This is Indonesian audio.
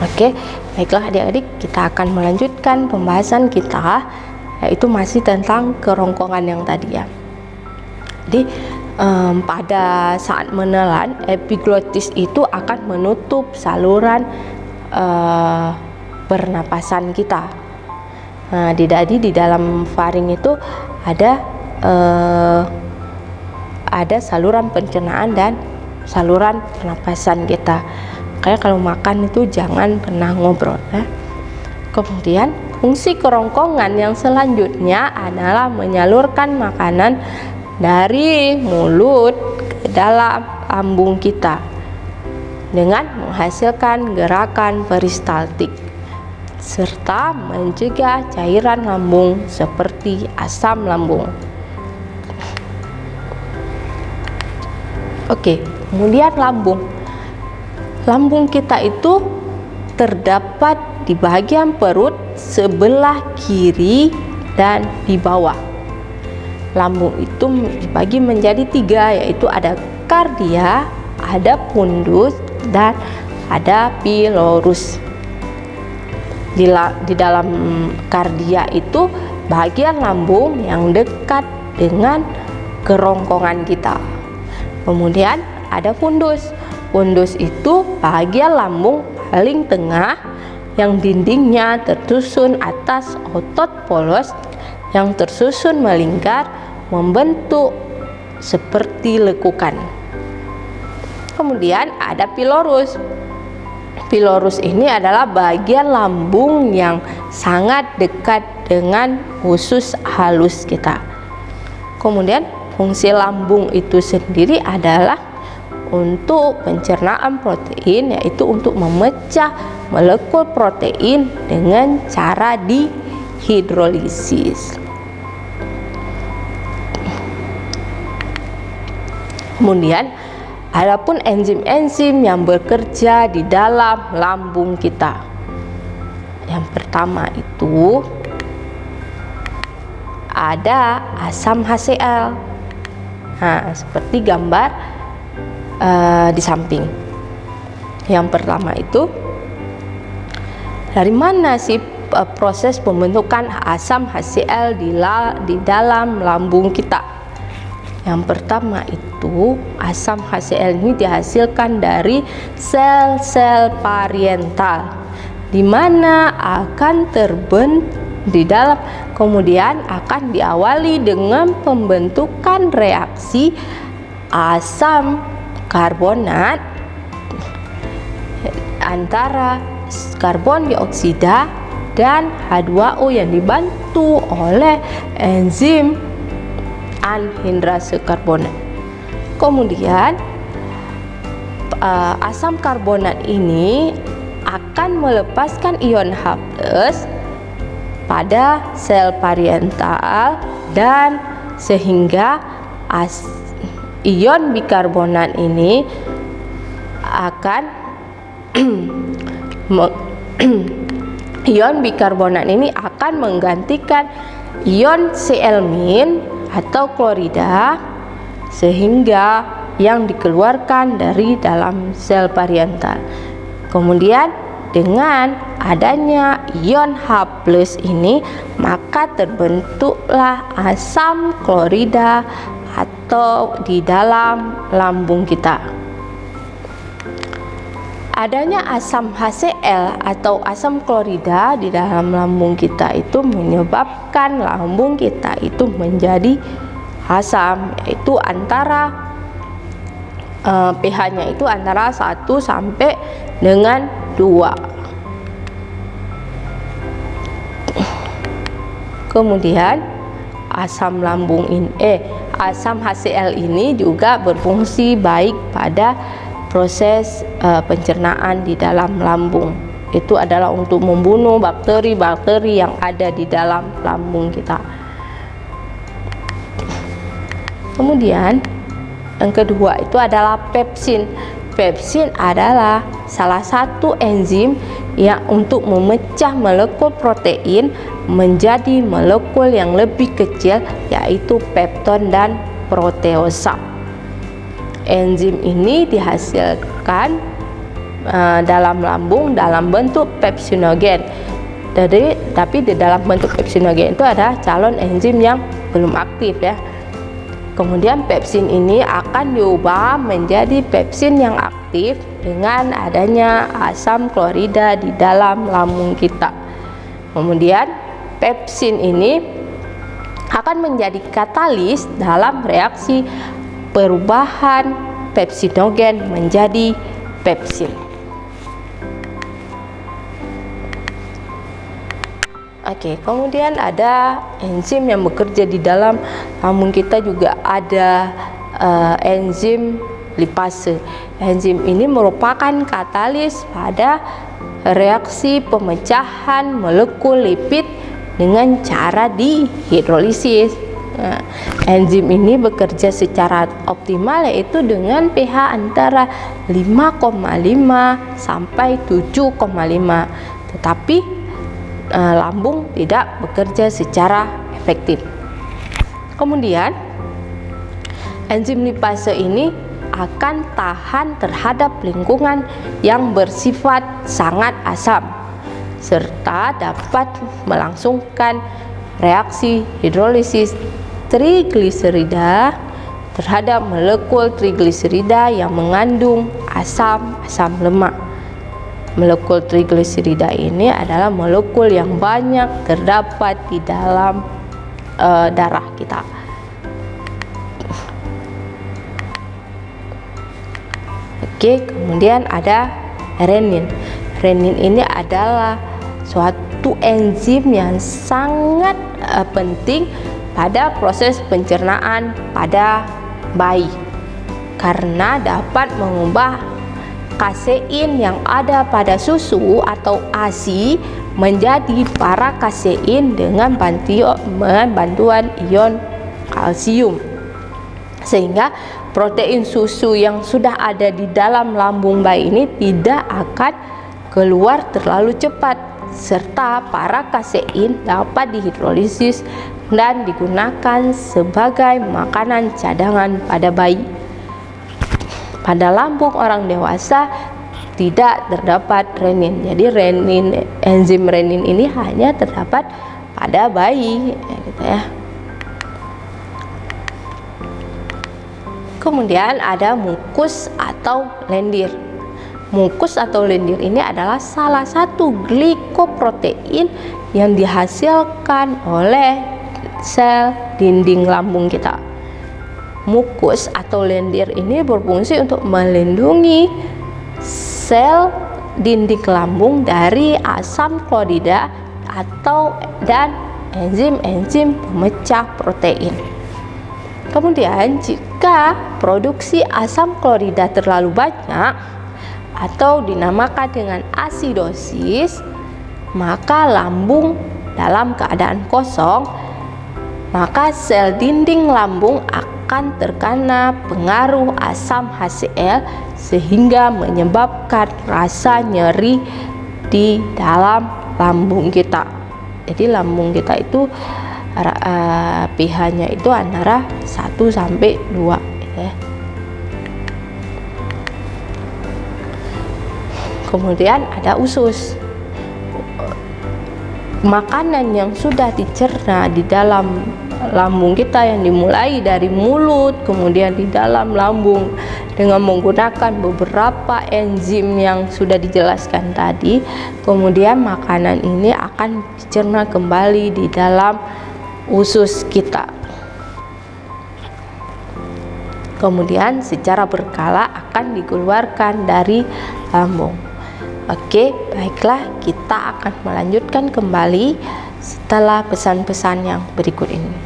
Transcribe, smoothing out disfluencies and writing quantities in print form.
Oke, baiklah adik-adik, kita akan melanjutkan pembahasan kita, yaitu masih tentang kerongkongan yang tadi ya. Jadi pada saat menelan, epiglotis itu akan menutup saluran pernapasan kita. Nah, di dalam faring itu ada saluran pencernaan dan saluran pernapasan kita. Kayak kalau makan itu jangan pernah ngobrol ya. Kemudian fungsi kerongkongan yang selanjutnya adalah menyalurkan makanan dari mulut ke dalam lambung kita dengan menghasilkan gerakan peristaltik serta mencegah cairan lambung seperti asam lambung. Oke, kemudian lambung. Lambung kita itu terdapat di bagian perut sebelah kiri dan di bawah. Lambung itu dibagi menjadi 3, yaitu ada kardia, ada fundus, dan ada pilorus. Di dalam kardia itu bagian lambung yang dekat dengan kerongkongan kita. Kemudian ada fundus. Fundus itu bagian lambung paling tengah yang dindingnya tersusun atas otot polos yang tersusun melingkar membentuk seperti lekukan. Kemudian ada pilorus. Pilorus ini adalah bagian lambung yang sangat dekat dengan usus halus kita. Kemudian fungsi lambung itu sendiri adalah untuk pencernaan protein, yaitu untuk memecah molekul protein dengan cara dihidrolisis. Kemudian adapun enzim-enzim yang bekerja di dalam lambung kita. Yang pertama itu ada asam HCl. Nah, seperti gambar di samping. Yang pertama itu, dari mana sih proses pembentukan asam HCl di dalam lambung kita? Yang pertama itu, asam HCl ini dihasilkan dari sel-sel pariental, di mana akan terbentuk di dalam, kemudian akan diawali dengan pembentukan reaksi asam karbonat antara karbon dioksida dan H2O yang dibantu oleh enzim anhidrase karbonat. Kemudian asam karbonat ini akan melepaskan ion H+ pada sel pariental dan sehingga ion bikarbonat ini akan menggantikan ion Cl- atau klorida, sehingga yang dikeluarkan dari dalam sel pariental. Kemudian dengan adanya ion H+ ini, maka terbentuklah asam klorida atau di dalam lambung kita. Adanya asam HCl atau asam klorida di dalam lambung kita itu menyebabkan lambung kita itu menjadi asam, yaitu antara pH-nya itu antara 1 sampai dengan 2. Kemudian asam HCl ini juga berfungsi baik pada proses pencernaan di dalam lambung. Itu adalah untuk membunuh bakteri-bakteri yang ada di dalam lambung kita. Kemudian yang kedua itu adalah pepsin. Pepsin adalah salah satu enzim yang untuk memecah molekul protein menjadi molekul yang lebih kecil, yaitu pepton dan proteosa. Enzim ini dihasilkan dalam lambung dalam bentuk pepsinogen. Tapi di dalam bentuk pepsinogen itu ada calon enzim yang belum aktif ya. Kemudian pepsin ini akan diubah menjadi pepsin yang aktif dengan adanya asam klorida di dalam lambung kita. Kemudian pepsin ini akan menjadi katalis dalam reaksi perubahan pepsinogen menjadi pepsin. Oke, kemudian ada enzim yang bekerja di dalam lambung kita, juga ada enzim lipase. Enzim ini merupakan katalis pada reaksi pemecahan molekul lipid dengan cara dihidrolisis. Enzim ini bekerja secara optimal yaitu dengan pH antara 5,5 sampai 7,5. Tetapi lambung tidak bekerja secara efektif. Kemudian enzim lipase ini akan tahan terhadap lingkungan yang bersifat sangat asam serta dapat melangsungkan reaksi hidrolisis trigliserida terhadap molekul trigliserida yang mengandung asam lemak. Molekul trigliserida ini adalah molekul yang banyak terdapat di dalam darah kita. Oke, kemudian ada renin. Renin ini adalah suatu enzim yang sangat penting pada proses pencernaan pada bayi karena dapat mengubah kasein yang ada pada susu atau ASI menjadi para kasein dengan bantuan ion kalsium, sehingga protein susu yang sudah ada di dalam lambung bayi ini tidak akan keluar terlalu cepat, serta para kasein dapat dihidrolisis dan digunakan sebagai makanan cadangan pada bayi. Pada lambung orang dewasa tidak terdapat renin. Jadi enzim renin ini hanya terdapat pada bayi, gitu ya. Kemudian ada mukus atau lendir. Mukus atau lendir ini adalah salah satu glikoprotein yang dihasilkan oleh sel dinding lambung kita. Mukus atau lendir ini berfungsi untuk melindungi sel dinding lambung dari asam klorida dan enzim-enzim pemecah protein. Kemudian jika produksi asam klorida terlalu banyak atau dinamakan dengan asidosis, maka lambung dalam keadaan kosong, maka sel dinding lambung akan terkena pengaruh asam HCl sehingga menyebabkan rasa nyeri di dalam lambung kita. Jadi lambung kita itu pH-nya itu antara 1 sampai 2 ya. Kemudian ada usus. Makanan yang sudah dicerna di dalam lambung kita yang dimulai dari mulut kemudian di dalam lambung dengan menggunakan beberapa enzim yang sudah dijelaskan tadi, kemudian makanan ini akan dicerna kembali di dalam usus kita, kemudian secara berkala akan dikeluarkan dari lambung. Oke, baiklah, kita akan melanjutkan kembali setelah pesan-pesan yang berikut ini.